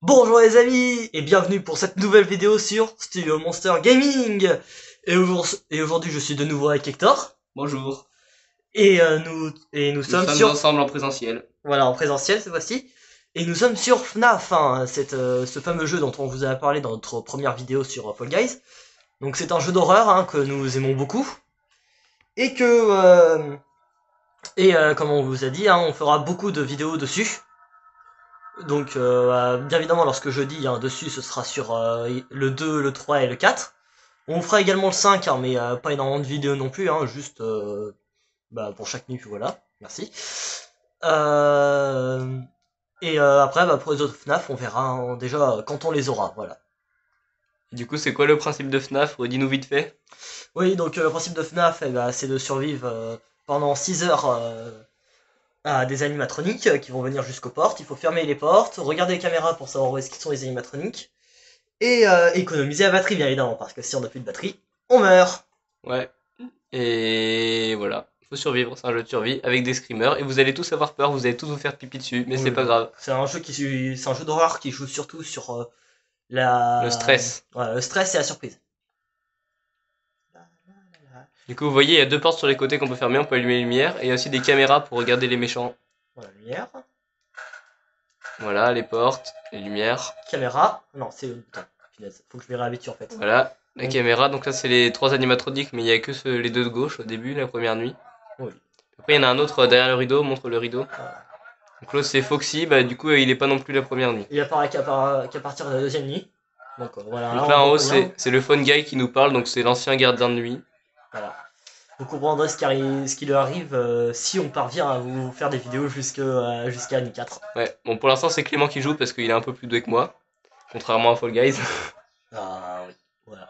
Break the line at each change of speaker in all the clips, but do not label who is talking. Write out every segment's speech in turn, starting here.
Bonjour les amis et bienvenue pour cette nouvelle vidéo sur Studio Monster Gaming. Et aujourd'hui je suis de nouveau avec Hector
Bonjour.
et nous
Nous
sommes
sommes
sur
ensemble en présentiel.
voilà en présentiel cette fois-ci et nous sommes sur FNAF, hein, ce fameux jeu dont on vous a parlé dans notre première vidéo sur Fall Guys. Donc c'est un jeu d'horreur hein, que nous aimons beaucoup et comme on vous a dit hein, on fera beaucoup de vidéos dessus. Donc, bien évidemment, lorsque je dis hein, dessus, ce sera sur le 2, le 3 et le 4. On fera également le 5, hein, mais pas énormément de vidéos non plus, hein, juste pour chaque nuit, voilà, merci. Euh, Après, pour les autres FNAF, on verra hein, déjà quand on les aura, voilà.
Du coup, c'est quoi le principe de FNAF? Redis-nous vite fait.
Oui, donc le principe de FNAF, c'est de survivre pendant 6 heures à des animatroniques qui vont venir jusqu'aux portes. Il faut fermer les portes, regarder les caméras pour savoir où est-ce qu'ils sont les animatroniques. Et économiser la batterie, bien évidemment, parce que si on n'a plus de batterie, on meurt.
Ouais. Et voilà. Faut survivre, c'est un jeu de survie avec des screamers. Et vous allez tous avoir peur, vous allez tous vous faire pipi dessus, mais c'est
Oui,
pas grave.
c'est un jeu d'horreur qui joue surtout sur
Le stress.
voilà, le stress et la surprise.
Du coup, vous voyez, il y a deux portes sur les côtés qu'on peut fermer, on peut allumer les lumières. Et il y a aussi des caméras pour regarder les méchants.
Voilà, lumière,
Voilà, les portes, les lumières.
caméra, non, c'est le bouton. Punaise, faut que je m'y réhabitue en fait.
Voilà, la
Donc,
caméra. Donc là, c'est les trois animatroniques, mais il y a que les deux de gauche au début, la première nuit.
oui.
Après, il y en a un autre derrière le rideau, montre le rideau.
Voilà.
Donc là, c'est Foxy, bah du coup, il est pas non plus la première nuit.
Il apparaît qu'à partir de la deuxième nuit. Donc voilà, là
Donc
on
là en
voit
haut
bien.
c'est le phone guy qui nous parle, donc c'est l'ancien gardien de nuit.
Voilà. Vous comprendrez ce qui lui arrive si on parvient à vous faire des vidéos jusqu'à Annie 4.
Ouais, bon pour l'instant c'est Clément qui joue parce qu'il est un peu plus doué que moi, contrairement à Fall Guys.
Ah oui, voilà.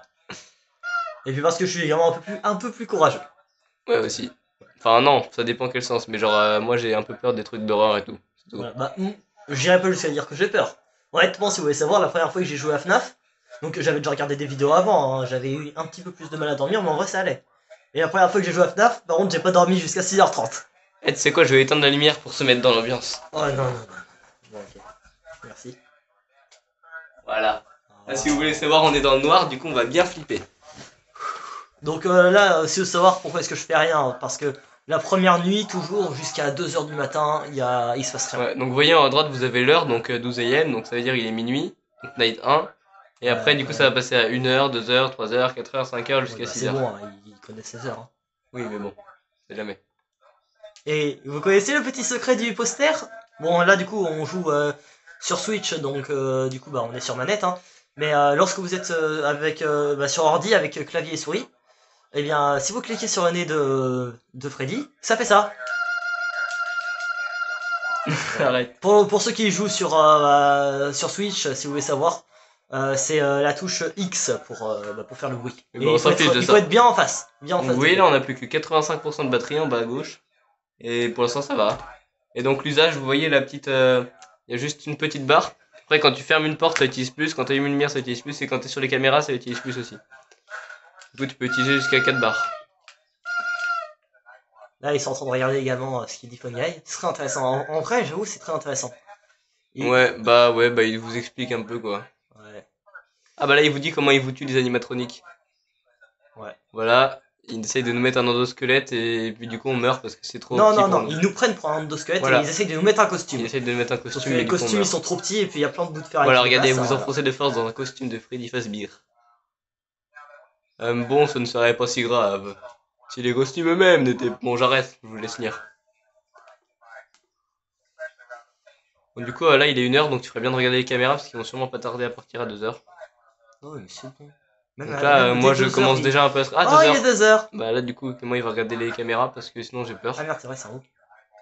Et puis parce que je suis également un peu plus courageux.
Ouais aussi. Enfin non, ça dépend quel sens, mais genre moi j'ai un peu peur des trucs d'horreur et tout. C'est tout.
Voilà, j'irai pas jusqu'à dire que j'ai peur. Honnêtement, si vous voulez savoir, la première fois que j'ai joué à FNAF, donc j'avais déjà regardé des vidéos avant, hein, j'avais eu un petit peu plus de mal à dormir, mais en vrai ça allait. Et la première fois que j'ai joué à FNAF, par contre, j'ai pas dormi jusqu'à 6h30.
Eh tu sais quoi, je vais éteindre la lumière pour se mettre dans l'ambiance.
Oh non, non, non. Bon, ok. Merci.
Voilà. Là si vous
Oh.
voulez savoir, on est dans le noir, du coup on va bien flipper.
Donc là, si vous voulez savoir pourquoi est-ce que je fais rien, parce que la première nuit, toujours jusqu'à 2h du matin, il se passe rien.
Ouais, donc vous voyez en haut à droite vous avez l'heure, donc 12 AM, donc ça veut dire il est minuit, donc night 1. Et après du coup ça va passer à 1 heure, 2 heures, 3 heures, 4 heures, 5 heures
Ouais,
jusqu'à
bah
6
c'est
heures.
bon, hein, ils connaissent les heures. Hein.
Oui mais bon, c'est jamais.
Et vous connaissez le petit secret du poster? Bon, là, du coup, on joue sur Switch, donc du coup, on est sur manette. Hein. Mais lorsque vous êtes sur ordi avec clavier et souris, eh bien, si vous cliquez sur le nez de Freddy, ça fait ça. Voilà.
Arrête.
Pour ceux qui jouent sur Switch, si vous voulez savoir, c'est la touche X pour faire le bruit.
Mais
Et
bon, on s'en fiche de
il faut
ça.
être bien en face. Bien en
Donc vous
face de
voyez
lui.
là on a plus que 85% de batterie en bas à gauche. Et pour l'instant ça va. Et donc l'usage, vous voyez la petite... Il y a juste une petite barre. Après quand tu fermes une porte ça utilise plus, quand tu allumes une lumière ça utilise plus, et quand tu es sur les caméras ça utilise plus aussi. Du coup tu peux utiliser jusqu'à 4 barres.
Là, ils sont en train de regarder également ce qu'il dit Fungi. Ce serait intéressant. En vrai, j'avoue, c'est très intéressant. Et,
Ouais, bah il vous explique un peu quoi.
ouais,
Ah bah là il vous dit comment il vous tue les animatroniques.
ouais.
Voilà, il essaye de nous mettre un endosquelette et puis du coup on meurt parce que c'est trop
Non,
petit
non,
pour
non,
nous.
ils nous prennent pour un endosquelette et ils
Voilà,
essayent de nous mettre un
il
costume.
essaye de nous mettre un
Sauf
costume
que
mais
les
du coup on
costumes, ils
meurt.
sont trop petits et puis il y a plein de bouts de ferraille
Voilà,
qui
regardez,
dépassent.
vous
Alors,
enfoncez de force dans un costume de Freddy Fazbear. Bon, ce ne serait pas si grave. Si les costumes eux-mêmes n'étaient... Bon, j'arrête, je vous laisse lire. Bon, du coup, là, il est 1 heure, donc tu ferais bien de regarder les caméras, parce qu'ils vont sûrement pas tarder à partir à 2 heures.
oh, mais c'est bon.
Donc là,
Même dès
moi, je
2h,
commence déjà un peu à... Ah,
oh,
2
il est
heures
2h.
Bah là, du coup, moi, il va regarder les caméras, parce que sinon, j'ai
Ah
peur.
merde, c'est vrai, c'est en haut.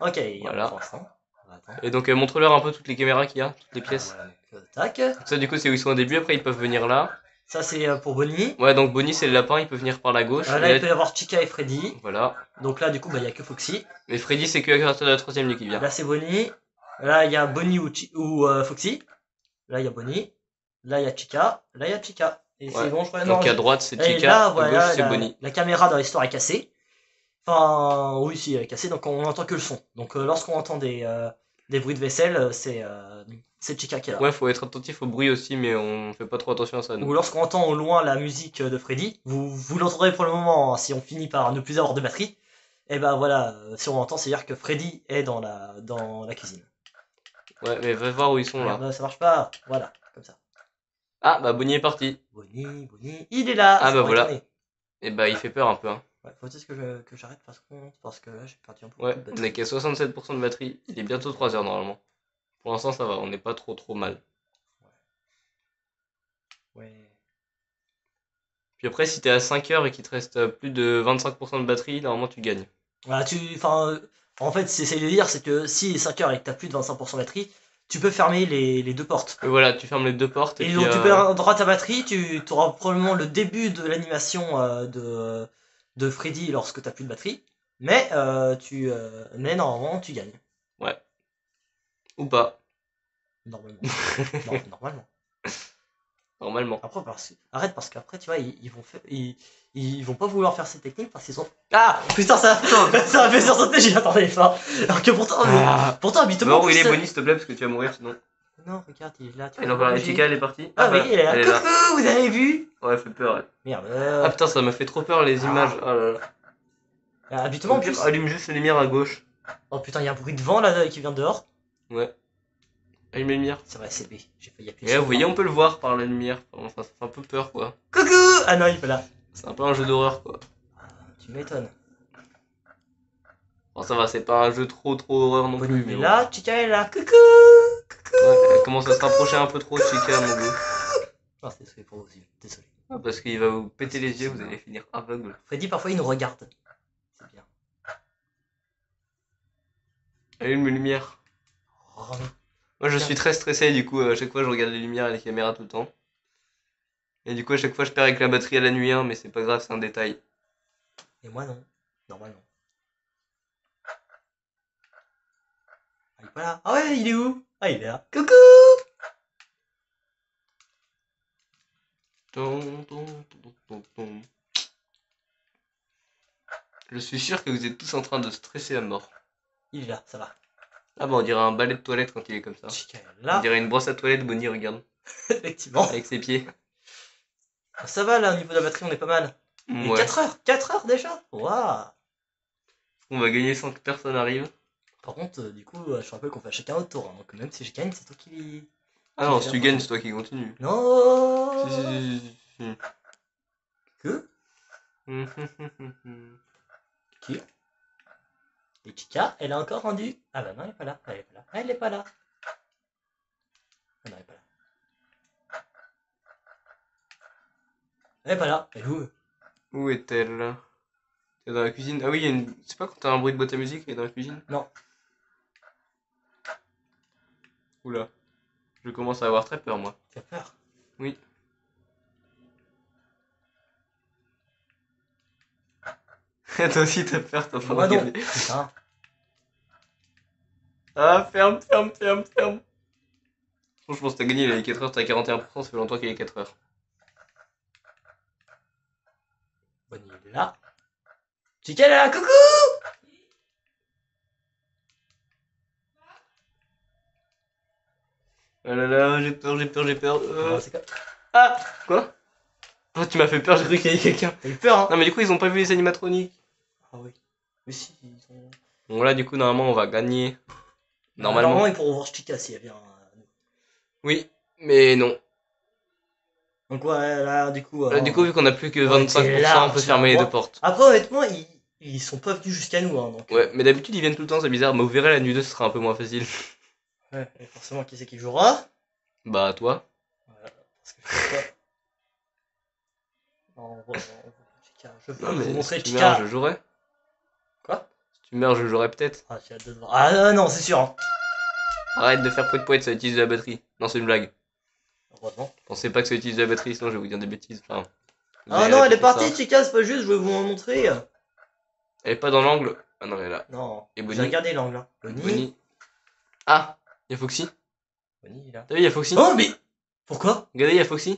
Ok, il y a pour
Voilà.
l'instant. On va attendre.
Et donc, montre-leur un peu toutes les caméras qu'il y a, toutes les
Ah,
pièces.
voilà, donc, tac.
Donc ça, du coup, c'est où ils sont au début, après, ils peuvent venir là.
Ça, c'est pour Bonnie.
Ouais, donc Bonnie, c'est le lapin, il peut venir par la gauche.
Là, il peut y avoir Chica et Freddy.
Voilà.
Donc là, du coup, il y a que Foxy.
Mais Freddy, c'est que à partir de la troisième nuit qui vient.
Là, c'est Bonnie. Là, il y a Bonnie ou Foxy. Là, il y a Bonnie. Là, il y a Chica. Là, il y a Chica. Et c'est
Ouais.
bon, je crois. Non,
Donc à droite, c'est
et
Chica,
là,
à gauche,
voilà,
c'est Bonnie.
la caméra dans l'histoire est cassée. Enfin, oui, si, elle est cassée, donc on n'entend que le son. Donc, lorsqu'on entend des bruits de vaisselle, c'est Chica qui est là.
Ouais, faut être attentif au bruit aussi, mais on fait pas trop attention à ça.
Ou
Nous.
lorsqu'on entend au loin la musique de Freddy, vous l'entendrez pour le moment, hein, si on finit par ne plus avoir de batterie, et ben voilà, si on l'entend, c'est-à-dire que Freddy est dans la cuisine.
Ouais, mais va voir où ils sont là.
Regarde, ça marche pas, voilà, comme ça.
Ah, bah Bonnie est parti.
Bonnie, il est là,
Ah
ça
bah
m'aurait
voilà.
étonné.
Et bah il fait peur un peu. Hein.
Ouais, faut juste que j'arrête parce que là j'ai perdu un peu
Ouais,
de
on
batterie.
est qu'à 67% de batterie. Il est bientôt 3 heures normalement. Pour l'instant ça va, on n'est pas trop mal.
Ouais.
Puis après, si t'es à 5 heures et qu'il te reste plus de 25% de batterie, normalement tu gagnes.
Voilà, en fait, c'est de dire, c'est que si 5 heures et que t'as plus de 25% de batterie, tu peux fermer les deux portes.
Et voilà, tu fermes les deux portes et
Et
puis
donc tu perdras ta batterie, tu auras probablement le début de l'animation de Freddy lorsque t'as plus de batterie, mais normalement tu gagnes.
ouais. Ou pas.
Normalement. Non, normalement.
Normalement.
Après, arrête parce qu'après, tu vois, ils vont pas vouloir faire cette technique parce qu'ils sont. Ah putain, ça a fait sursauter, j'y attendais pas. Alors que pourtant habituellement.
Bon, il est Bonnie, s'il te plaît, parce que tu vas mourir sinon.
Non, regarde, il est là, tu
Et
vas
donc,
voir
la
bouger.
Chica, elle est partie.
Ah oui,
bah,
il est là.
elle est là.
Coucou, vous avez vu?
Ouais, elle fait peur. Elle.
Merde.
Ah putain, ça m'a fait trop peur les images. Oh là là.
Habituellement,
Au
en
pire,
plus.
allume juste la lumière à gauche.
Oh putain, il y a un bruit de vent là qui vient dehors.
Ouais. Allume la lumière.
C'est vrai, c'est B. J'ai failli appuyer
Et là,
sur
vous voyez,
A.
on peut le voir par la lumière. Enfin, ça fait un peu peur, quoi.
Coucou. Ah non, il est pas là.
C'est un peu un jeu d'horreur, quoi.
Tu m'étonnes.
Bon, ça va, c'est pas un jeu trop horreur non
Bonnie
plus. Mais
est
bon.
là, Chica est là. Coucou.
Ouais, elle commence à se rapprocher un peu trop de Chica, mon gars.
Non, c'est désolé pour vos yeux. Désolé.
Ah, parce qu'il va vous péter les yeux, vous allez finir aveugle.
Freddy, parfois, il nous regarde. C'est bien.
Allume les lumières.
Oh,
Moi, je suis très stressé, du coup, à chaque fois, je regarde les lumières et les caméras tout le temps. Et du coup, à chaque fois, je perds avec la batterie à la nuit 1, mais c'est pas grave, c'est un détail.
et moi, non. Normalement. Ah, il est pas là. Ah ouais, il est où? Ah, il est là. Coucou.
Je suis sûr que vous êtes tous en train de stresser à mort.
Il est là, ça va.
Ah bah, on dirait un balai de toilette quand il est comme ça.
Chica est
On
là.
dirait une brosse à toilette, Bonnie, regarde.
Effectivement.
Avec ses pieds.
Ça va là, au niveau de la batterie, on est pas mal. Et
Ouais.
4 heures 4 heures déjà. Waouh.
On va gagner sans que personne arrive.
Par contre, du coup, je te rappelle qu'on fait chacun notre tour. Hein, donc même si je gagne, c'est toi qui.
Ah non, si tu gagnes, c'est toi qui continue.
Non.
Si.
Que Qui Et Chica, elle a encore rendu. Ah bah non, elle est pas là. Elle est pas là. Elle est pas là. Ah non, elle est pas là. Elle est pas là. Elle est où?
Où est-elle? C'est dans la cuisine. Ah oui, il y a une. C'est pas quand t'as un bruit de boîte à musique, elle est dans la cuisine?
Non.
Oula. Je commence à avoir très peur, moi.
Tu as peur?
Oui. Toi aussi, t'as peur, t'es en train de
Moi non.
regarder.
Putain.
Ah, ferme. Franchement, si t'as gagné, il est 4 heures, t'as 41%, ça fait longtemps qu'il est 4 heures.
Bonnie est là. Chica, elle est là. Coucou.
Ah là là, j'ai peur.
C'est quoi?
Ah, quoi? Oh, tu m'as fait peur, j'ai cru qu'il y avait quelqu'un.
T'as eu peur, hein?
Non, mais du coup, ils ont pas vu les animatroniques.
Ah oui. Mais si, ils ont.
Bon, là, du coup, normalement, on va gagner. Normalement.
Ils pourront voir Chica si elle vient.
Oui, mais non.
Donc ouais, là, du coup.
Là, du coup, vu qu'on a plus que
Ouais,
25%,
t'es là,
on peut
tu
fermer les
vois.
deux portes.
Après, honnêtement, ils sont pas venus jusqu'à nous. Hein, donc,
Ouais, mais d'habitude, ils viennent tout le temps, c'est bizarre. Mais vous verrez, la nuit 2, ce sera un peu moins facile.
Ouais, et forcément, qui c'est qui jouera?
Bah, toi.
Voilà, parce que je sais pas. Non, Chica, je peux
Non, mais
vous montrer
si tu meurs,
Chica.
je jouerai.
Quoi?
Si tu meurs, je jouerai peut-être.
Ah, j'ai hâte de te voir. Ah non, c'est sûr. Hein.
Arrête de faire poète, ça utilise de la batterie. Non, c'est une blague.
Heureusement.
Pensez pas que ça utilise de la batterie, sinon je vais vous dire des bêtises. Enfin, vous
Ah
allez
non, elle est
répéter
partie,
ça.
Chica, c'est pas juste, je vais vous montrer.
Elle est pas dans l'angle. Ah non, elle est là.
Non,
Et
j'ai
Bonnie?
regardé l'angle. Hein.
Bonnie. Ah, y'a Foxy.
Bonnie, il est là.
T'as vu, y'a Foxy.
Oh, mais pourquoi?
Regardez, y'a Foxy.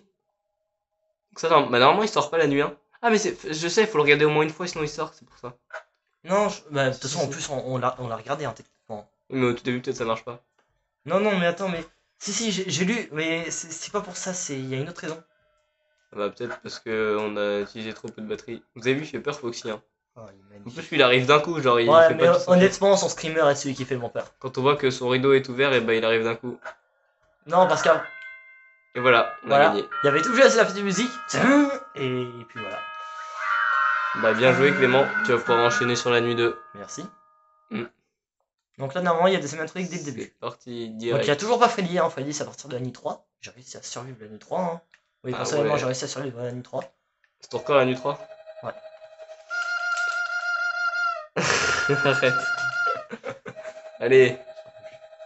Donc ça, bah, normalement, il sort pas la nuit 1. Ah, mais je sais, faut le regarder au moins une fois, sinon il sort, c'est pour ça.
Non, bah, de toute
Si,
façon, en
si.
plus, on l'a regardé, hein, techniquement.
Oui, mais au tout début, peut-être ça marche pas.
Non, non, mais attends, mais. Si, j'ai lu, mais c'est pas pour ça, il y a une autre raison.
Bah, peut-être parce que on a utilisé trop peu de batterie. Vous avez vu, il fait peur, Foxy. Hein.
Oh, il est
En plus,
magnifique.
lui, il arrive d'un coup, genre, il
Ouais,
fait
mais
pas tout son film.
honnêtement, son screamer est celui qui fait le moins peur.
Quand on voit que son rideau est ouvert, et bah, il arrive d'un coup.
Non, parce que,
Et voilà, on a
voilà,
gagné.
il y avait tout juste la petite musique, et puis voilà.
Bah, bien joué, Clément. Tu vas pouvoir enchaîner sur la nuit 2.
Merci.
Mm.
Donc là, normalement, il y a des animatroniques dès le
C'est
début.
parti
Donc il n'y a
direct.
toujours pas Freddy, hein. Freddy c'est à partir de la nuit 3. J'ai réussi à survivre la nuit 3. Hein. Oui,
Ah
personnellement, j'ai
ouais.
réussi à survivre la nuit 3.
C'est ton record la nuit 3?
Ouais.
Arrête. Allez.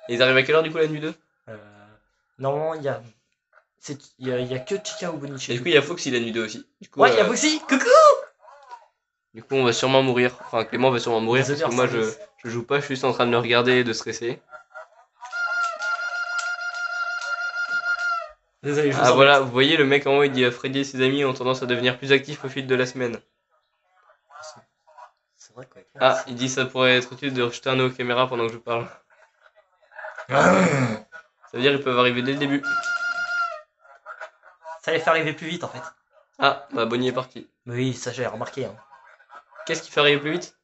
Et ils arrivent à quelle heure du coup la nuit 2?
Euh, Normalement, il y a que Chica ou Bonnie
Et
chez
du
nous.
coup, il y a Foxy la nuit 2 aussi.
Ouais, il y a Foxy. Coucou.
Du coup, on va sûrement mourir. Enfin, Clément va sûrement mourir
Désolé,
parce que moi,
service.
je joue pas, je suis juste en train de le regarder et de stresser.
Désolé, je vous
Ah
embête.
voilà, vous voyez, le mec en haut, il dit Freddy et ses amis ont tendance à devenir plus actifs au fil de la semaine.
C'est vrai quoi.
Ah, il dit ça pourrait être utile de rejeter un œil aux caméras pendant que je parle.
Ça
Ça veut dire qu'ils peuvent arriver dès le début.
allait faire arriver plus vite en fait.
Ah, bah Bonnie est parti.
Mais oui, ça j'ai remarqué. Hein.
Qu'est-ce qui fait arriver plus vite?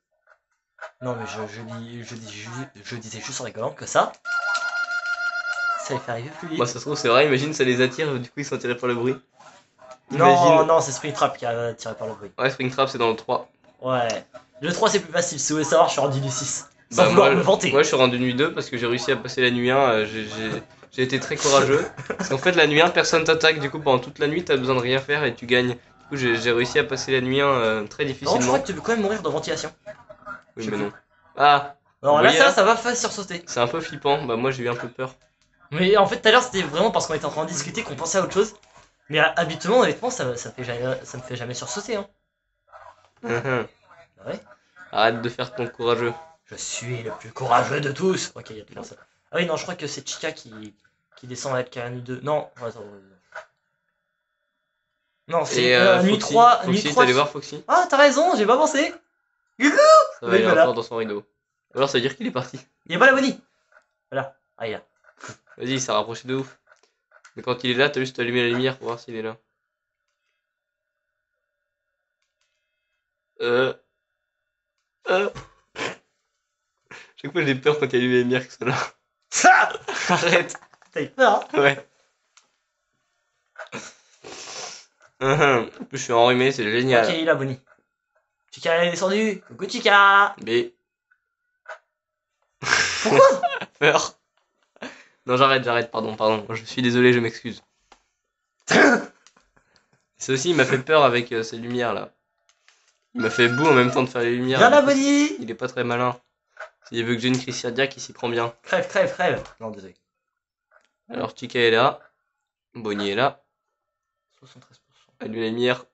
Non, mais je disais juste en rigolant que ça allait faire arriver plus
Moi,
vite.
ça se trouve, c'est vrai, imagine, ça les attire, du coup, ils sont attirés par le bruit.
Non,
Imagine.
non, c'est Springtrap qui a tiré par le bruit.
Ouais, Springtrap, c'est dans le 3.
Ouais. Le 3 c'est plus facile, si vous voulez savoir, je suis rendu du 6. Sans
Bah,
vouloir me vanter.
moi, je suis rendu nuit 2 parce que j'ai réussi à passer la nuit 1. J'ai été très courageux. Parce qu'en fait, la nuit 1, personne t'attaque. Du coup, pendant toute la nuit, t'as besoin de rien faire et tu gagnes. Du coup, j'ai réussi à passer la nuit 1 très
Non, je
difficilement.
crois que tu peux quand même mourir de ventilation.
Oui,
je sais
mais
plus.
non. Ah,
Alors
vous
là,
voyez, là
ça va faire sursauter.
c'est un peu flippant. Bah, moi, j'ai eu un peu peur.
Mais en fait, tout à l'heure, c'était vraiment parce qu'on était en train de discuter qu'on pensait à autre chose. Mais habituellement, honnêtement, ça me fait jamais sursauter. Hein. Ah ouais.
Arrête de faire ton courageux.
Je suis le plus courageux de tous. Ok, il y a tout ça. Ah oui, non, je crois que c'est Chica qui descend avec Karani 2. Non, attends. Non, c'est
Et
nuit
Foxy,
3. Nuit
Foxy, t'es
3.
allé voir Foxy?
Ah, t'as raison, j'ai pas pensé. Coucou.
Ça va,
Oui,
il est
voilà.
encore dans son rideau. Ou alors, ça veut dire qu'il est parti.
Il a pas la bonnie. Voilà. Ah, il est là.
Vas-y, il s'est rapproché de ouf. Mais quand il est là, t'as juste allumé la lumière pour voir s'il est là. Euh. Euh. Chaque fois, j'ai peur quand il y a la lumière qui soit là.
Ça.
Arrête.
T'as eu peur, hein.
Ouais. En plus, je suis enrhumé, c'est génial.
Ok, il a bonnie. Chica est descendu. Coucou, Chica.
B.
Pourquoi?
Peur. Non, j'arrête, pardon. Je suis désolé, je m'excuse. C'est aussi, il m'a fait peur avec ces lumières là. Il m'a fait boue en même temps de faire les lumières.
Viens
Du
la
coup,
bonnie.
il est pas très malin. S'il veut que j'ai une crise cardiaque, il s'y prend bien.
Crève. Non, désolé.
Alors, Chica est là. Bonnie est là.
73%.
Allume la lumière.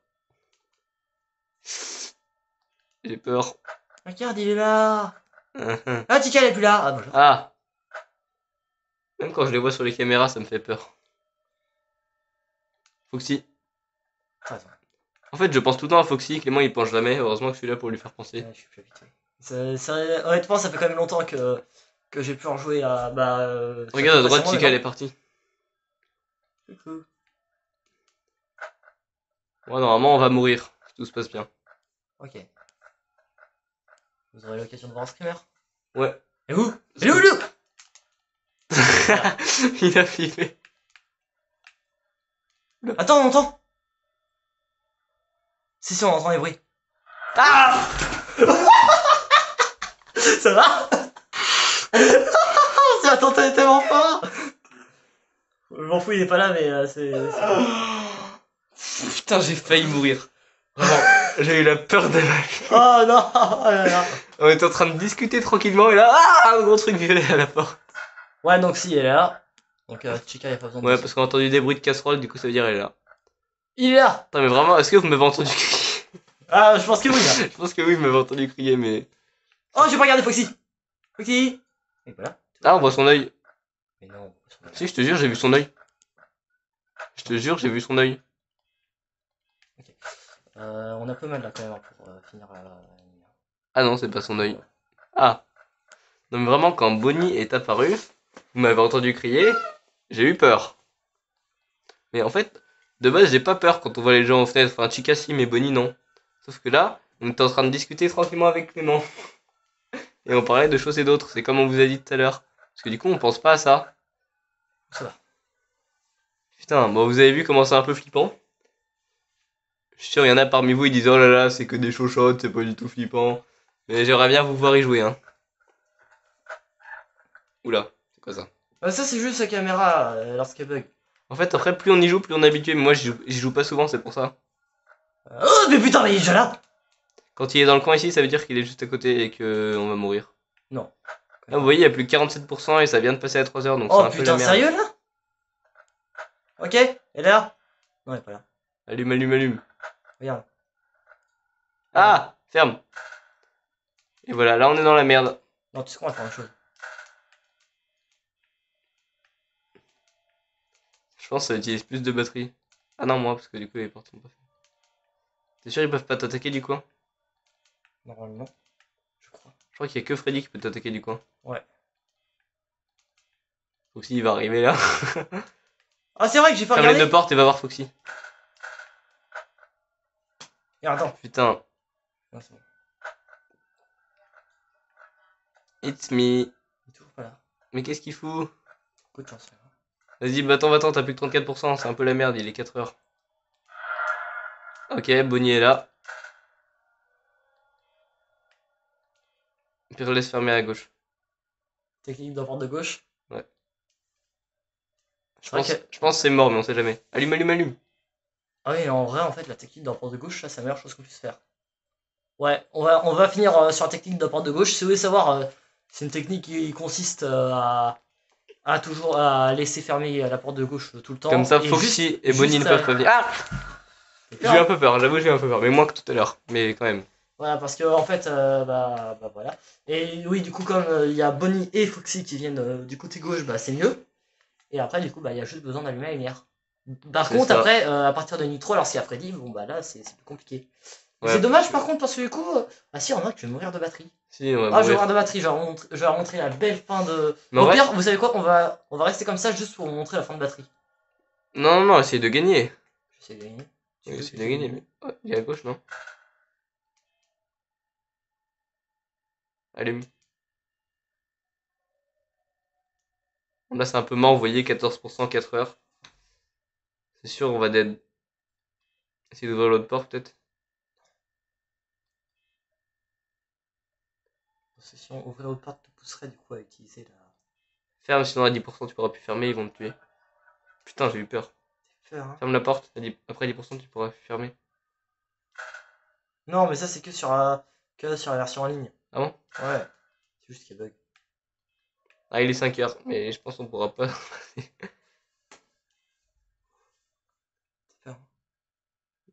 J'ai peur.
Regarde, il est là. Ah, Chica, elle est plus là. Ah, bonjour.
Ah. Même quand je les vois sur les caméras, ça me fait peur. Foxy.
T'as raison.
En fait, je pense tout le temps à Foxy. Clément, il pense jamais. Heureusement que je suis là pour lui faire penser.
Ouais, je suis plus habitué. Honnêtement, ça fait quand même longtemps que j'ai pu en jouer à. Bah,
Regarde à droite,
récemment,
Chica, elle est
maintenant.
partie.
Coucou.
Ouais, normalement, on va mourir. Si tout se passe bien.
Ok. Vous aurez l'occasion de voir un screamer.
Ouais.
Et où? Il est où, lui?
Il a flippé.
Attends, on entend. Si, on entend les bruits. Ah. Ça va? Attends, t'es tellement fort. Je m'en fous, il est pas là, mais
Putain, j'ai failli mourir. Vraiment, j'ai eu la peur de ma vie.
Oh non. Oh là là.
On était en train de discuter tranquillement et là, un gros truc violet à la porte.
Ouais, donc si, elle est là. Donc Chica, il a pas besoin de...
Ouais, parce qu'on a entendu des bruits de casserole, du coup ça veut dire elle est là.
Il est là.
Attends, mais vraiment, est-ce que vous m'avez entendu crier?
Ah, je pense que oui, là.
Je pense que oui, vous m'avez entendu crier, mais...
Oh, j'ai pas regardé Foxy. Foxy. Et voilà.
Ah, on voit son œil.
Mais non.
Si, je te jure, j'ai vu son œil. Je te jure, j'ai vu son œil.
On a peu mal là quand même hein, pour finir la...
Ah non, c'est pas son œil. Ah. Non mais vraiment, quand Bonnie est apparu, vous m'avez entendu crier, j'ai eu peur. Mais en fait, de base, j'ai pas peur quand on voit les gens aux fenêtres. Enfin, Chica si, mais Bonnie non. Sauf que là, on était en train de discuter tranquillement avec Clément. Et on parlait de choses et d'autres. C'est comme on vous a dit tout à l'heure. Parce que du coup, on pense pas à ça.
Ça va.
Putain, bon, vous avez vu comment c'est un peu flippant. Je suis sûr, il y en a parmi vous, ils disent oh là là, c'est que des chochottes, c'est pas du tout flippant. Mais j'aimerais bien vous voir y jouer, hein. Oula, c'est quoi ça?
Ça, c'est juste la caméra lorsqu'elle bug.
En fait, après, plus on y joue, plus on est habitué. Mais moi, j'y joue pas souvent, c'est pour ça.
Oh, mais putain, mais il est déjà là!
Quand il est dans le coin ici, ça veut dire qu'il est juste à côté et que on va mourir.
Non.
Là, vous voyez, il y a plus que 47% et ça vient de passer à 3 heures, donc c'est
Oh
un peu la
putain,
merde.
sérieux là? Ok, elle est là? Non, elle est pas là.
Allume, allume, allume.
Regarde.
Ah, ferme. Et voilà, là on est dans la merde.
Non, tu sais qu'on va faire une chose.
Je pense que ça utilise plus de batterie. Ah non, moi, parce que du coup, les portes sont pas faites. T'es sûr ils peuvent pas t'attaquer du coin?
Normalement, je crois.
Je crois qu'il y a que Freddy qui peut t'attaquer du coin.
Ouais.
Foxy, il va arriver là.
Ah, c'est vrai que j'ai pas
Ferme les
regardé.
deux portes et va voir Foxy.
Regarde, attends.
Putain,
Non, c'est bon.
it's me.
Il est toujours pas là.
Mais qu'est-ce qu'il fout?
Coup de chance.
Vas-y, va-t'en, t'as plus que 34%, c'est un peu la merde, il est 4 heures. Ok, Bonnie est là. Puis laisse fermer à gauche.
Technique de la porte de gauche.
Je
vrai
pense que c'est mort, mais on sait jamais. Allume, allume, allume.
Ah oui, en vrai, en fait, la technique de la porte de gauche, ça, c'est la meilleure chose qu'on puisse faire. Ouais, on va finir sur la technique de la porte de gauche. Si vous voulez savoir, c'est une technique qui consiste à toujours à laisser fermer la porte de gauche tout le temps.
Comme ça,
et
Foxy et Bonnie
juste
ne peuvent pas venir. Ah! J'ai eu
peur.
un peu peur, j'avoue, j'ai eu un peu peur. Mais moins que tout à l'heure. Mais quand même.
Voilà, parce que en fait, bah voilà. Et oui, du coup, comme il y a Bonnie et Foxy qui viennent du côté gauche, bah c'est mieux. Et après, du coup, bah il y a juste besoin d'allumer la lumière. Par
C'est
contre,
ça.
après, à partir de Nitro, lorsqu'il y a Freddy, bon bah là, c'est plus compliqué.
Ouais.
C'est dommage par contre, parce que du coup, bah si, en vrai, tu vas mourir de batterie.
Si, on va
Ah, je vais
mourir.
mourir de batterie, je vais montrer la belle fin de.
Mais en
Au
vrai-
pire, vous savez quoi, on va rester comme ça juste pour vous montrer la fin de batterie.
Non, non, non, essaye de gagner.
J'essaie de gagner.
Oui, essaye de gagner. Mais... Ouais, il est à gauche, non? Allume. Là, c'est un peu mort, vous voyez, 14%, 4 heures. C'est sûr, on va dead. Essayer d'ouvrir l'autre porte, peut-être.
Si on ouvrait l'autre porte, te pousserait du coup à utiliser la.
Ferme, sinon à 10% tu pourras plus fermer, ils vont te tuer. Putain, j'ai eu peur.
Faire, hein.
Ferme la porte, après 10% tu pourras fermer.
Non, mais ça, c'est que sur la version en ligne.
Ah bon?
Ouais. C'est juste qu'il bug.
Ah, il est 5 heures, mais je pense qu'on pourra pas.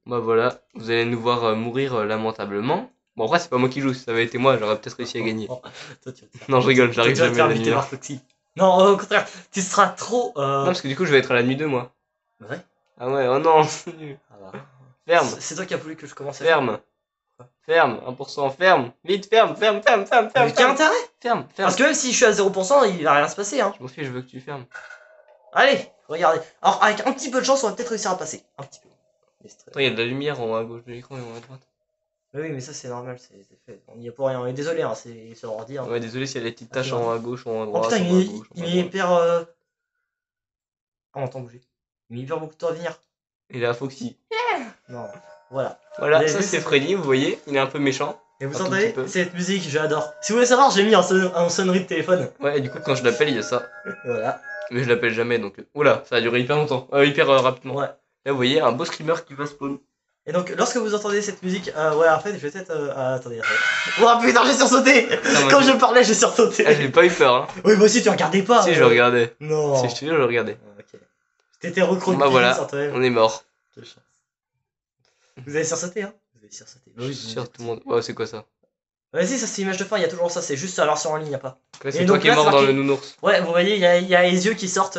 Bah voilà, vous allez nous voir mourir lamentablement. Bon, après, c'est pas moi qui joue, si ça avait été moi, j'aurais peut-être réussi à gagner.
Oh, toi, tu vas te faire-
Non, je rigole, j'arrive
toi, tu vas te
jamais
faire
à la
buter
nuit.
par Foxy. Non, au contraire, tu seras trop.
Non, parce que du coup, je vais être à la nuit 2, moi.
Vrai.
Ah ouais, oh non, c'est nul.
Ah bah.
Ferme,
C'est toi qui as voulu que je commence à
ferme. Ferme, 1%, ferme. Vite, ferme.
Mais quel intérêt?
Ferme.
Parce que même si je suis à 0%, il va rien se passer, hein.
Je m'en fiche, je veux que tu fermes.
Allez, regardez. Alors, avec un petit peu de chance, on va peut-être réussir à passer. Un petit peu. Mais c'est très-
Attends, il y a de la lumière en haut à gauche de l'écran et en haut à droite.
Mais oui, mais ça, c'est normal, c'est fait. On y est pour rien. On est désolé, hein, c'est sur ordi. Hein.
Ouais, désolé s'il y a des petites
Ah,
taches
c'est
en haut
vrai.
à gauche, en haut à
Oh
droite.
putain,
en haut à gauche, en
il
haut à
est
droite.
hyper. Ah, on entend bouger. Il met hyper beaucoup de temps à venir.
Et là, Foxy.
Non, voilà.
Voilà,
Vous avez
ça
vu,
c'est
c'est-
Freddy, vous voyez, il est un peu méchant.
Et vous
Un tout
entendez
petit peu.
cette musique, j'adore. Si vous voulez savoir, j'ai mis en sonnerie de téléphone.
Ouais, et du coup, quand je l'appelle, il y a ça.
Voilà.
Mais je l'appelle jamais, donc. Oula, ça a duré hyper longtemps. Hyper rapidement.
Ouais.
Là, vous voyez, un beau screamer qui va spawn.
Et donc, lorsque vous entendez cette musique, ouais, en fait, je vais peut-être. Attendez. Oh putain, j'ai sursauté.
moi,
Comme
j'ai-
je parlais, j'ai sursauté.
Ah, j'ai pas eu peur, hein.
Oui, moi aussi, tu regardais pas.
Si, je regardais.
Non.
Si, je te jure, je regardais.
Ok. T'étais recroquevillé
Bah voilà,
sur toi-même.
on est mort.
Quelle chance. Vous avez sursauté, hein? Vous avez sursauté.
Je suis sûr, tout le monde. Ouais, c'est quoi ça?
Vas-y, ça c'est l'image de fin, il y a toujours ça, c'est juste la version en ligne, y a pas.
Ouais,
Et
c'est toi
donc
qui es
là,
mort
c'est
dans
marqué-
le nounours.
Ouais, vous voyez, il y a les yeux qui sortent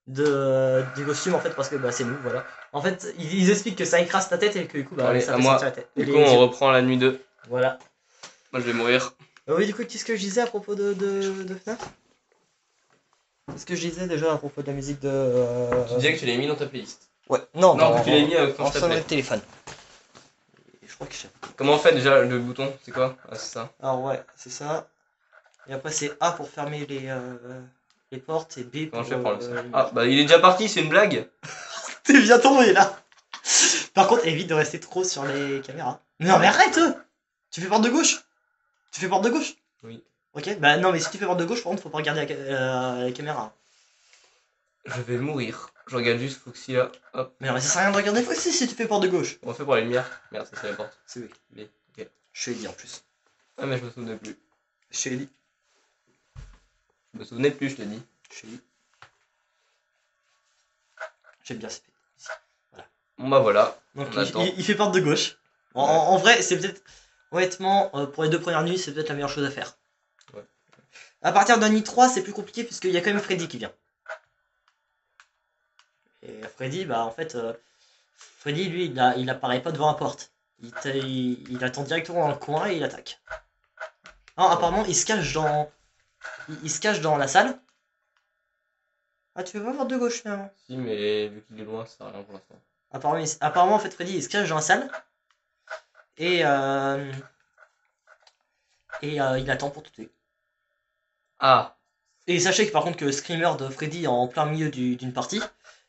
du costume en fait, parce que bah, c'est nous, voilà. En fait, ils expliquent que ça écrase ta tête et que du coup, bah,
Allez,
ça
à
fait
moi.
sortir la tête.
Du
Et
coup,
les
on
yeux.
reprend la nuit 2.
Voilà.
Moi, je vais mourir.
Oui, du coup, qu'est-ce que je disais à propos de FNAF? Qu'est-ce que je disais déjà à propos de la musique de.
Tu disais que tu l'avais mis dans ta playlist.
Ouais, non,
Non, que tu l'avais mis quand
en
je
sonnerie
t'appelais.
de téléphone. Et je crois que je sais.
Comment on fait déjà le bouton? C'est quoi? Ah, c'est ça.
Alors, ouais, c'est ça. Et après, c'est A pour fermer les portes et B
Comment
pour.
je fais pour le ça? Ah, bah il est déjà parti, c'est une blague?
T'es bien tombé là! Par contre, évite de rester trop sur les caméras. Non, mais arrête! Tu fais porte de gauche? Tu fais porte de gauche?
Oui.
Ok, bah non, mais si tu fais porte de gauche, par contre, faut pas regarder la caméra.
Je vais mourir. Je regarde juste Foxy là. Hop.
Mais non, mais ça sert à rien de regarder aussi si tu fais porte de gauche.
On fait pour la lumière. Merde, ça c'est la porte.
C'est oui.
B. Ok.
Je te l'ai dit en plus.
Ah, mais je me souvenais plus.
Je te l'ai dit.
Je me souvenais plus, je te dis.
Je te l'ai dit. J'aime bien ces fêtes.
Bon bah voilà.
Donc
On attend.
il fait porte de gauche. En vrai, c'est peut-être. Honnêtement, pour les 2 premières nuits, c'est peut-être la meilleure chose à faire.
Ouais.
À partir de la nuit 3, c'est plus compliqué puisqu'il y a quand même Freddy qui vient. Et Freddy, bah en fait, Freddy, lui, il apparaît pas devant la porte. Il attend directement dans le coin et il attaque. Non, apparemment, il se cache dans. Il se cache dans la salle. Ah, tu veux pas porte de gauche finalement?
Si, mais vu qu'il est loin, ça sert à rien pour l'instant.
Apparemment, en fait, Freddy, il se cache dans la salle. Et, il attend pour te tuer.
Ah,
Et sachez que par contre que le screamer de Freddy en plein milieu d'une partie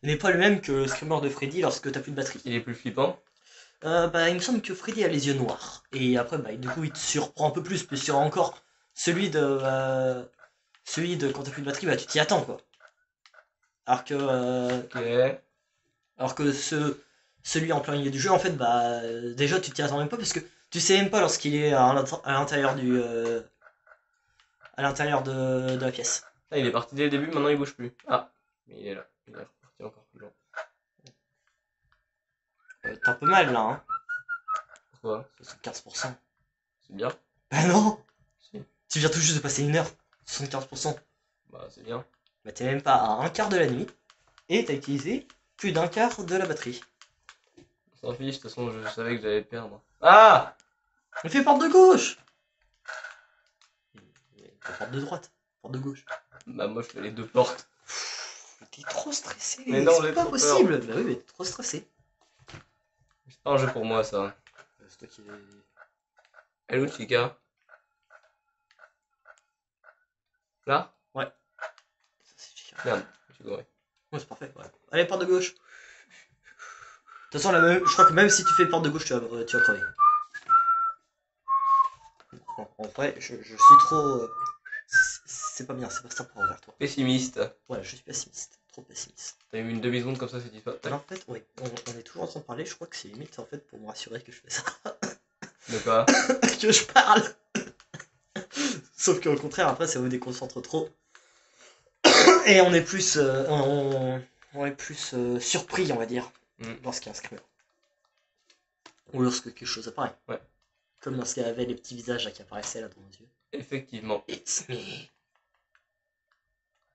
n'est pas le même que le screamer de Freddy lorsque t'as plus de batterie.
il est plus flippant.
Bah, il me semble que Freddy a les yeux noirs. Et après, bah, du coup, il te surprend un peu plus. Puis sur encore celui de quand t'as plus de batterie, bah, tu t'y attends, quoi. Alors que,
Ok.
celui en plein milieu du jeu, en fait, bah, déjà, tu t'y attends même pas parce que tu sais même pas lorsqu'il est à l'intérieur à l'intérieur de la pièce.
Ah, il est parti dès le début, maintenant il bouge plus. Ah, mais il est là. Il est reparti encore plus loin.
T'es un peu mal là, hein.
Pourquoi?
C'est 15%.
C'est bien.
Bah non!
Si.
Tu viens tout juste de passer une heure. 75%.
Bah, c'est bien.
Bah t'es même pas à un quart de la nuit. Et t'as utilisé plus d'un quart de la batterie.
On s'en fiche, de toute façon, je savais que j'allais perdre. Ah!
On fait porte de gauche! Porte de droite. Porte de gauche.
Bah, moi, je fais les deux portes.
T'es trop stressé.
Mais non, j'ai
c'est pas
trop
possible. Bah oui, mais t'es trop stressé.
C'est pas un jeu pour moi, ça.
C'est toi qui.
Elle est où, Chica? Là?
Ouais. Ça, c'est chiant.
Merde, je suis goré.
Ouais, c'est parfait. Ouais. Allez, porte de gauche. De toute façon, je crois que même si tu fais porte de gauche, tu vas crever. Bon, en vrai, je suis trop. C'est pas bien, c'est pas sympa envers toi.
Pessimiste.
Ouais, je suis pessimiste. Trop pessimiste.
T'as eu une demi-seconde comme ça, c'est dit pas.
Mais en fait, ouais, on est toujours en train de parler, je crois que c'est limite en fait pour me rassurer que je fais ça.
De quoi?
Que je parle. Sauf qu'au contraire, après, ça vous déconcentre trop. Et on est plus, on est plus surpris, on va dire, lorsqu'il y a un screamer. Ou lorsque quelque chose apparaît.
Ouais.
Comme lorsqu'il y avait les petits visages là, qui apparaissaient là dans nos yeux.
Effectivement.
It's me.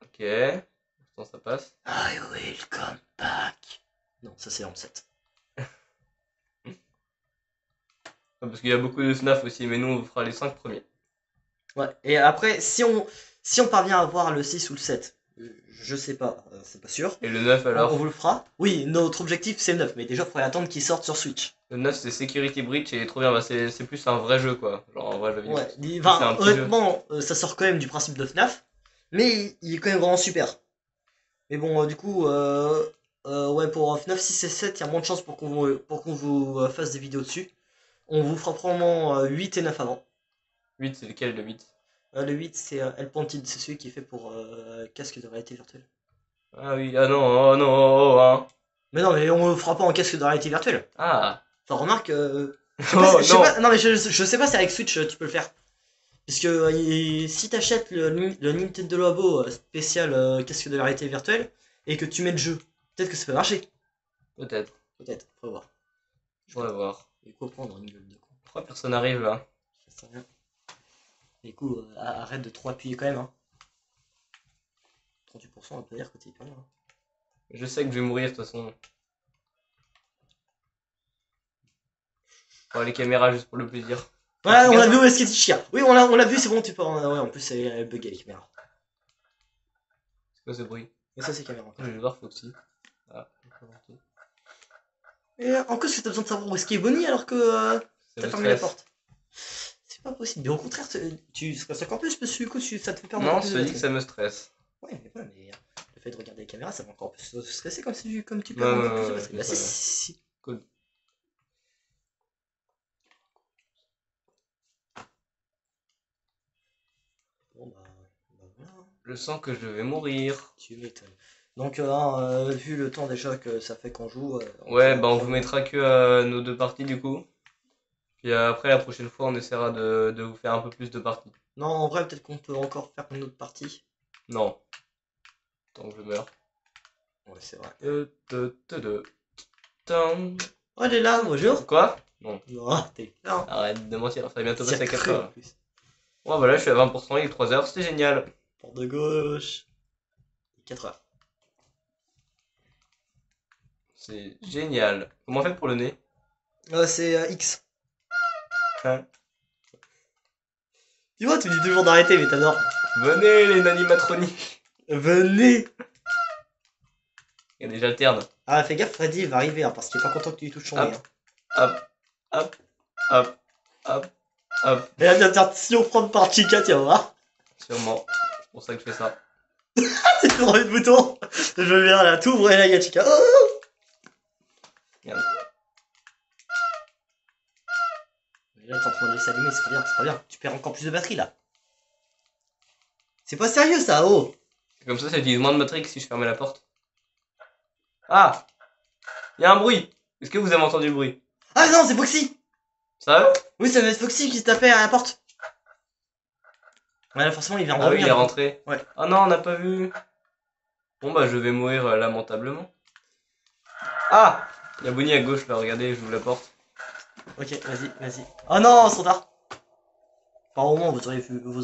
Ok. Attends, ça passe.
I will come back. Non, ça c'est dans le 7.
Parce qu'il y a beaucoup de FNAF aussi, mais nous, on vous fera les 5 premiers.
Ouais, et après, si on parvient à voir le 6 ou le 7, je sais pas, c'est pas sûr.
Et le 9
On
alors?
vous le fera. Oui, notre objectif c'est le 9, mais déjà, il faudrait attendre qu'il sorte sur Switch.
Le 9 c'est Security Breach et il est trop bien, bah, c'est plus un vrai jeu quoi, genre un vrai jeu vidéo.
Ouais,
C'est un petit
honnêtement, ça sort quand même du principe de FNAF, mais il est quand même vraiment super. Mais bon, du coup, ouais, pour FNAF 6 et 7, il y a moins de chances pour qu'on vous fasse des vidéos dessus. On vous fera probablement 8 et 9 avant.
8 c'est lequel le 8?
Le 8, c'est El Pontid, c'est celui qui est fait pour casque de réalité virtuelle.
Ah oui, ah non, oh non, oh, hein.
Mais non, mais on le fera pas en casque de réalité virtuelle.
Ah.
Enfin, remarque,
Oh non.
non, mais je sais pas si avec Switch tu peux le faire. Puisque si t'achètes le Nintendo Labo spécial casque de réalité virtuelle et que tu mets le jeu, peut-être que ça peut marcher.
Peut-être,
Peut-être, faut voir.
on va voir.
Et quoi prendre une gueule de con?
3 personnes arrivent là.
Ça sert à rien. Et du coup, arrête de trop appuyer quand même. Hein. 38%, on peut dire que t'es hyper bien. Hein.
Je sais que je vais mourir de toute façon. Oh, les caméras juste pour le plaisir.
Voilà, on a vu où est-ce qu'il est Chica. Oui, on l'a vu, c'est bon, tu peux. Ouais, en plus, c'est bugué les caméras.
C'est quoi ce bruit?
Mais ça, c'est caméra.
Je vais voir Foxy. Ah,
Et en plus, t'as besoin de savoir où est-ce qu'il est Bonnie alors que t'as fermé la porte. C'est pas possible. Mais au contraire, tu stresses encore plus parce que du coup, ça te fait perdre
non,
encore plus de
je te dis
batterie.
que ça me stresse.
Ouais, mais le fait de regarder les caméras, ça va encore plus stresser comme tu
Ouais,
perds encore
ouais,
plus de
ouais,
batterie.
ouais,
Bah,
c'est
si.
Cool.
Bon, bah voilà.
Je sens que je vais mourir.
Tu m'étonnes. Donc, vu le temps déjà que ça fait qu'on joue.
Ouais, bah on vous mettra que nos 2 parties du coup. Puis après, la prochaine fois, on essaiera de vous faire un peu plus de parties.
Non, en vrai, peut-être qu'on peut encore faire une autre partie.
Non. Tant que je meurs.
Ouais, c'est vrai. Oh, elle est là, bonjour.
Quoi? Non.
Non, t'es là.
Arrête de mentir, ça va bientôt passer à 4
en
heures.
plus.
Ouais, voilà, je suis à 20%, il est 3 heures, c'était génial.
Porte de gauche. 4 heures.
C'est génial. Comment on fait pour le nez?
C'est X. Hein. Tu vois, tu me dis toujours d'arrêter, mais t'adores.
Venez les nanimatroniques.
Venez.
Il y a des j'alterne.
Ah, fais gaffe, Freddy va arriver, hein, parce qu'il est pas content que tu lui touches son nez.
Hop, hop, hop, hop, hop.
Et la bientôt prendre par Chica, tiens, voir.
Sûrement. C'est pour ça que je fais ça.
C'est trop de bouton. Je viens là, t'ouvres et là, il y a Chica. Oh.
Merde.
Mais là, t'es en train de laisser allumer, c'est pas bien. Tu perds encore plus de batterie là. C'est pas sérieux ça, oh.
Comme ça utilise moins de batterie que si je fermais la porte. Ah! Il y a un bruit! Est-ce que vous avez entendu le bruit?
Ah non, c'est Foxy.
Ça?
Oui, ça va être Foxy qui se tapait à la porte. Ouais, là, forcément, il vient
Ah oui, il est
revenir.
rentré.
Ouais.
Ah non, on n'a pas vu. Bon bah, je vais mourir lamentablement. Ah! Il y a Bonnie à gauche là, regardez, j'ouvre la porte.
Ok, vas-y. Oh non, trop tard. Enfin, au moins, vous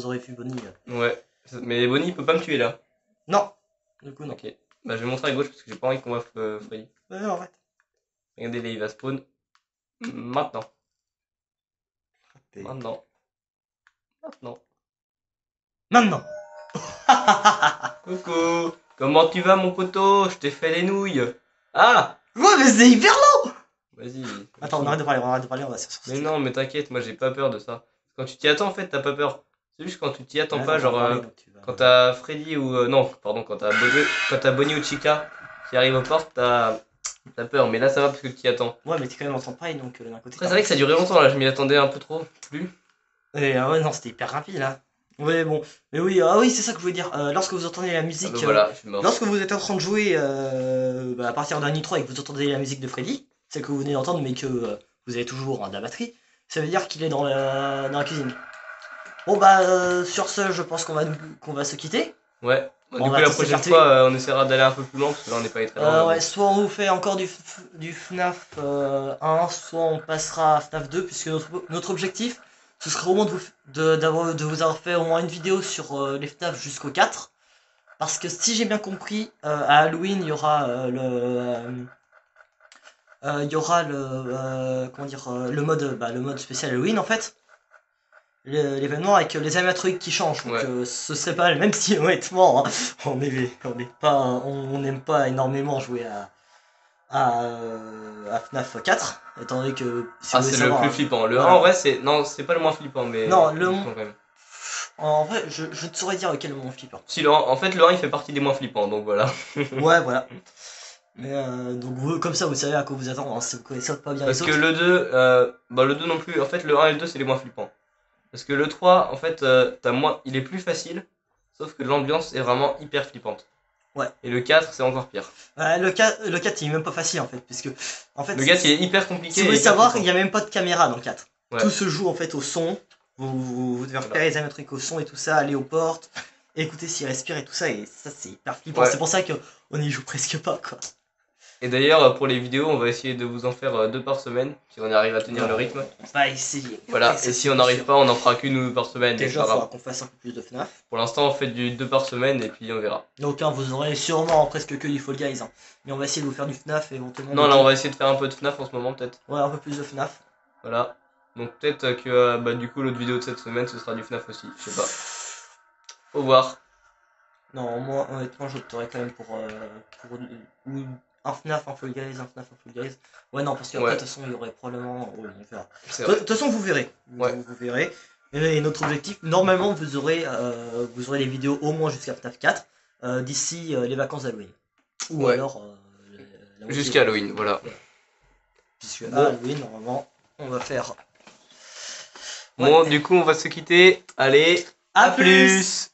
aurez vu Bonnie.
Ouais. Mais Bonnie il peut pas me tuer là.
Non. Du coup, non.
Ok. Bah, je vais montrer à gauche parce que j'ai pas envie qu'on voit Freddy.
Ouais, arrête.
Regardez là, il va spawn. Maintenant.
Et-
Maintenant. Maintenant.
Maintenant.
Coucou. Comment tu vas mon poteau? Je t'ai fait les nouilles. Ah!
Ouais, mais c'est hyper long.
Vas-y.
Attends, on arrête de parler, on va se
Mais non, mais t'inquiète, moi j'ai pas peur de ça. Quand tu t'y attends, en fait, t'as pas peur. C'est juste quand tu t'y attends pas, genre quand t'as Freddy ou non, pardon, quand t'as Bonnie ou Chica qui arrivent aux portes, t'as peur. Mais là, ça va parce que tu t'y attends.
Ouais, mais t'es quand même en Senpai, donc d'un côté.
Après, c'est vrai que ça durait longtemps là, je m'y attendais un peu trop. Plus.
Et ouais, non, c'était hyper rapide là. Ouais, bon. Mais oui, ah oui, c'est ça que je voulais dire. Lorsque vous entendez la musique.
Ah, bah, voilà, je suis mort.
Lorsque vous êtes en train de jouer à partir d'un nitro et que vous entendez la musique de Freddy, celle que vous venez d'entendre, mais que vous avez toujours de la batterie, ça veut dire qu'il est dans la cuisine. Bon, bah, sur ce, je pense qu'on va se quitter.
Ouais. Bon,
On
du coup,
va
la
tous
prochaine
s'écarter.
fois, on essaiera d'aller un peu plus loin parce que là, on n'est pas allé très loin.
Ouais, soit on vous fait encore du FNAF 1, soit on passera à FNAF 2, puisque notre objectif, ce serait au moins de vous avoir fait au moins une vidéo sur les FNAF jusqu'au 4. Parce que si j'ai bien compris, à Halloween, il y aura le mode spécial Halloween en fait. L'événement avec les animatroniques qui changent. Donc
Ouais.
ce serait pas, même si honnêtement, hein, on n'aime pas énormément jouer à FNAF 4, étant donné que si
Ah,
vous voulez
c'est le
savoir,
plus flippant. Le 1,
voilà.
en vrai, c'est. Non, c'est pas le moins flippant, mais.
Non,
le plus flippant, quand même.
En vrai, je ne saurais dire lequel est le moins flippant.
Si, en fait, le 1, il fait partie des moins flippants, donc voilà.
Ouais, voilà. Mais donc comme ça, vous savez à quoi vous attendre, hein, si vous connaissez pas bien
Parce
les
que
autres.
le 2, bah le 2 non plus, en fait le 1 et le 2 c'est les moins flippants. Parce que le 3, en fait, il est plus facile, sauf que l'ambiance est vraiment hyper flippante.
Ouais.
Et le 4 c'est encore pire.
Le 4 il est même pas facile en fait, puisque en fait,
Le 4 il est hyper compliqué.
si vous voulez savoir, il n'y a même pas de caméra dans le 4.
Ouais.
Tout se joue en fait au son. Vous devez repérer les animatroniques au son et tout ça, aller aux portes, écouter s'ils respirent et tout ça, et ça c'est hyper flippant.
Ouais.
C'est pour ça qu'on y joue presque pas quoi.
Et d'ailleurs, pour les vidéos, on va essayer de vous en faire 2 par semaine, si on arrive à tenir le rythme.
On va essayer.
Voilà,
Après,
et si on n'arrive pas, on en fera qu'une ou 2 par semaine.
déjà,
c'est
il
pas
faudra
grave.
qu'on fasse un peu plus de FNAF.
Pour l'instant, on fait du 2 par semaine et puis on verra.
Donc vous aurez sûrement presque que du Fall Guys, hein. Mais on va essayer de vous faire du FNAF éventuellement.
Non, là on va essayer de faire un peu de FNAF en ce moment peut-être.
Ouais, un peu plus de FNAF.
Voilà. Donc peut-être que bah, du coup l'autre vidéo de cette semaine ce sera du FNAF aussi, je sais pas. Au revoir.
Non, moi, honnêtement, j'opterais quand même pour ou un FNAF, un Fall Guys, un FNAF, un Fall Guys. Ouais, non, parce qu'après,
Ouais,
de toute façon, il y aurait probablement. Ouais, on verra.
c'est
De
vrai.
toute façon, vous verrez.
Ouais,
Vous verrez. Et notre objectif, normalement, vous aurez les vidéos au moins jusqu'à FNAF 4 d'ici les vacances d'Halloween. Ou
ouais.
alors la moitié.
Jusqu'à Halloween, voilà.
Voilà. Puisque à
Bon,
Halloween, normalement, on va faire. Ouais.
bon, du coup on va se quitter. Allez,
À
à
plus!
plus!